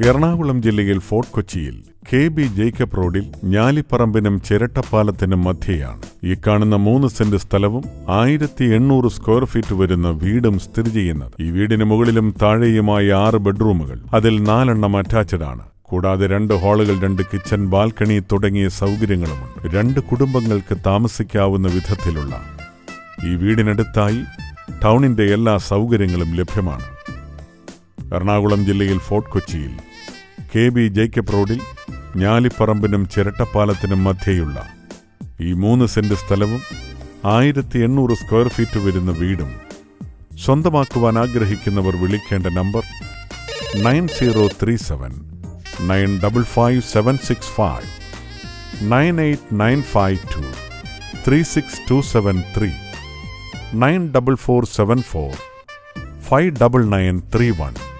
എറണാകുളം ജില്ലയിൽ ഫോർട്ട് കൊച്ചിയിൽ KB Jacob റോഡിൽ ഞാലിപ്പറമ്പിനും ചിരട്ടപ്പാലത്തിനും മധ്യയാണ് ഈ കാണുന്ന 3 സെന്റ് സ്ഥലവും 1800 സ്ക്വയർ ഫീറ്റ് വരുന്ന വീടും സ്ഥിതി ചെയ്യുന്നത്. ഈ വീടിന് മുകളിലും താഴെയുമായി 6 ബെഡ്റൂമുകൾ, അതിൽ 4 എണ്ണം അറ്റാച്ച്ഡ് ആണ്. കൂടാതെ 2 ഹാളുകൾ, 2 കിച്ചൺ, ബാൽക്കണി തുടങ്ങിയ സൗകര്യങ്ങളുമുണ്ട്. 2 കുടുംബങ്ങൾക്ക് താമസിക്കാവുന്ന വിധത്തിലുള്ള ഈ വീടിനടുത്തായി ടൗണിന്റെ എല്ലാ സൗകര്യങ്ങളും ലഭ്യമാണ്. എറണാകുളം ജില്ലയിൽ ഫോർട്ട് കൊച്ചിയിൽ KB ജേക്കബ് റോഡിൽ ഞാലിപ്പറമ്പിനും ചിരട്ടപ്പാലത്തിനും മധ്യയുള്ള ഈ 3 സെന്റ് സ്ഥലവും 1800 സ്ക്വയർ ഫീറ്റ് വരുന്ന വീടും സ്വന്തമാക്കുവാൻ ആഗ്രഹിക്കുന്നവർ വിളിക്കേണ്ട നമ്പർ 9037 955765 98952 36273 94474 59931.